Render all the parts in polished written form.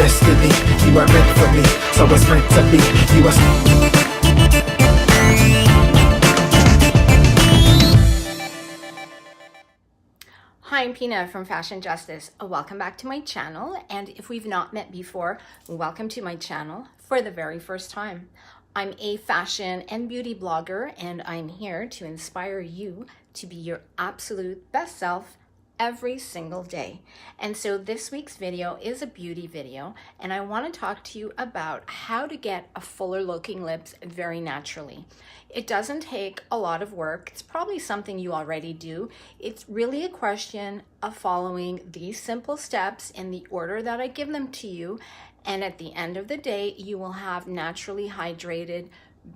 destiny. You are meant for me, so it's meant to be. You are. Hi, I'm Pina from Fashion Justice. Welcome back to my channel, and if we've not met before, welcome to my channel for the very first time. I'm a fashion and beauty blogger, and I'm here to inspire you to be your absolute best self every single day. And so this week's video is a beauty video, and I want to talk to you about how to get a fuller looking lips very naturally. It doesn't take a lot of work. It's probably something you already do. It's really a question of following these simple steps in the order that I give them to you, and at the end of the day you will have naturally hydrated,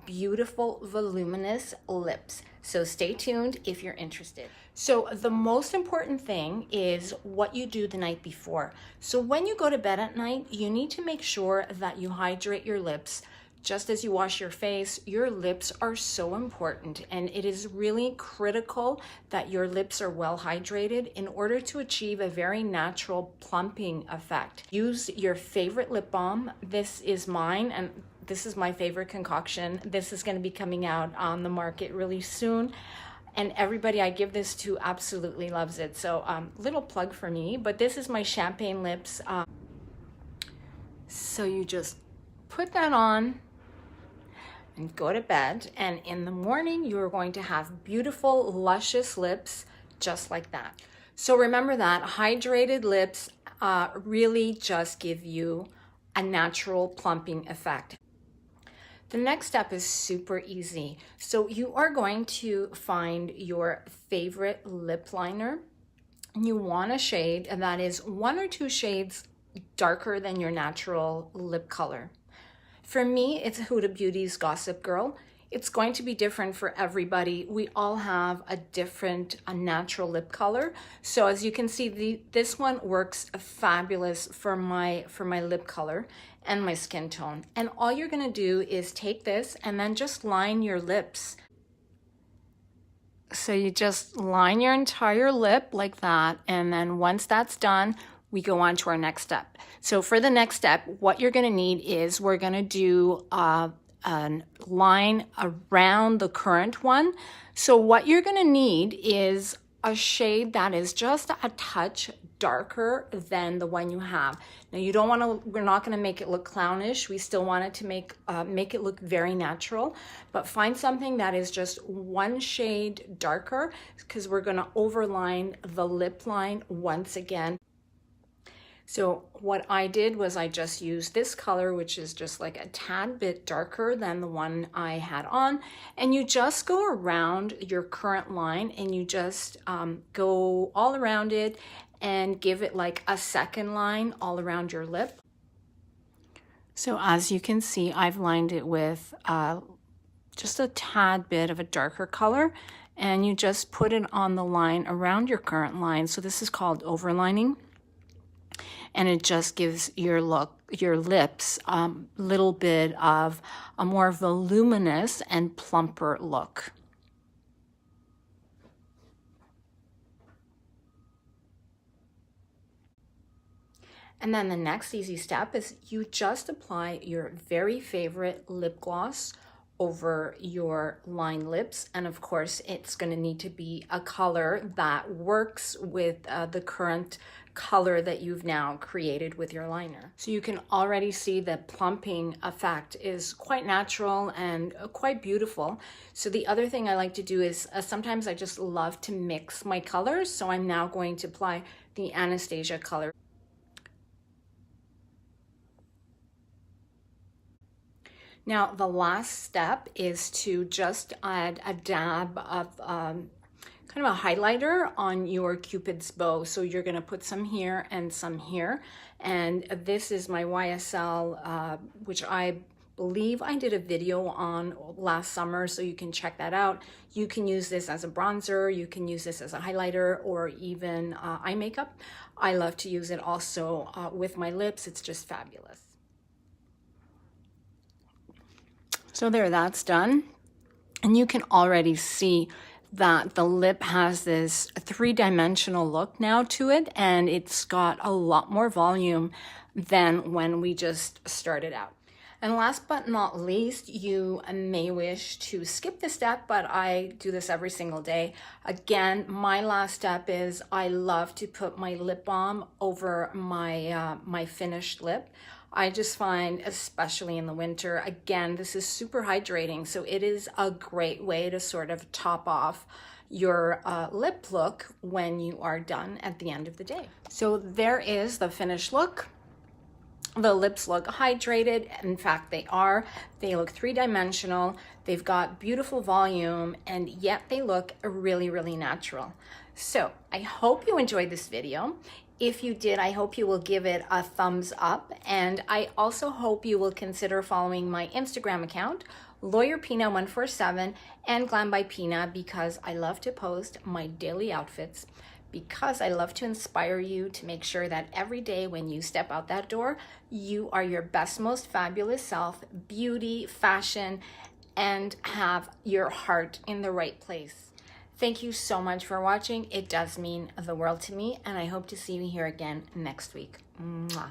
beautiful, voluminous lips. So stay tuned if you're interested. So the most important thing is what you do the night before. So when you go to bed at night, you need to make sure that you hydrate your lips. Just as you wash your face, your lips are so important, and it is really critical that your lips are well hydrated in order to achieve a very natural plumping effect. Use your favorite lip balm. This is mine, and this is my favorite concoction. This is going to be coming out on the market really soon, and everybody I give this to absolutely loves it. So little plug for me, but this is my champagne lips. So you just put that on and go to bed, and in the morning you are going to have beautiful, luscious lips just like that. So remember that hydrated lips really just give you a natural plumping effect. The next step is super easy. So you are going to find your favorite lip liner. You want a shade that is 1 or 2 shades darker than your natural lip color. For me, it's Huda Beauty's Gossip Girl. It's going to be different for everybody. We all have a different natural lip color. So as you can see, this one works fabulous for my lip color and my skin tone. And all you're gonna do is take this and then just line your lips. So you just line your entire lip like that, and then once that's done, we go on to our next step. So for the next step, what you're gonna need is we're gonna do a line around the current one. So what you're gonna need is a shade that is just a touch darker than the one you have. Now you don't want to, we're not going to make it look clownish. We still want it to make it look very natural, but find something that is just 1 shade darker, because we're going to overline the lip line once again. So what I did was I just used this color, which is just like a tad bit darker than the one I had on. And you just go around your current line, and you just go all around it and give it like a second line all around your lip. So as you can see, I've lined it with just a tad bit of a darker color, and you just put it on the line around your current line. So this is called overlining. And it just gives your lips a little bit of a more voluminous and plumper look. And then the next easy step is you just apply your very favorite lip gloss over your lined lips. And of course, it's going to need to be a color that works with the current color that you've now created with your liner. So you can already see the plumping effect is quite natural and quite beautiful. So the other thing I like to do is sometimes I just love to mix my colors. So I'm now going to apply the Anastasia color. Now, the last step is to just add a dab of kind of a highlighter on your Cupid's bow. So you're going to put some here and some here. And this is my YSL, which I believe I did a video on last summer, so you can check that out. You can use this as a bronzer, you can use this as a highlighter, or even eye makeup. I love to use it also with my lips. It's just fabulous. So there, that's done. And you can already see that the lip has this three-dimensional look now to it, and it's got a lot more volume than when we just started out. And last but not least, you may wish to skip this step, but I do this every single day. Again, my last step is I love to put my lip balm over my finished lip. I just find, especially in the winter, again, this is super hydrating. So it is a great way to sort of top off your lip look when you are done at the end of the day. So there is the finished look. The lips look hydrated. In fact, they are. They look three-dimensional. They've got beautiful volume, and yet they look really, really natural. So I hope you enjoyed this video. If you did, I hope you will give it a thumbs up. And I also hope you will consider following my Instagram account, LawyerPina147 and Glam by Pina, because I love to post my daily outfits, because I love to inspire you to make sure that every day when you step out that door, you are your best, most fabulous self, beauty, fashion, and have your heart in the right place. Thank you so much for watching. It does mean the world to me, and I hope to see you here again next week. Mwah.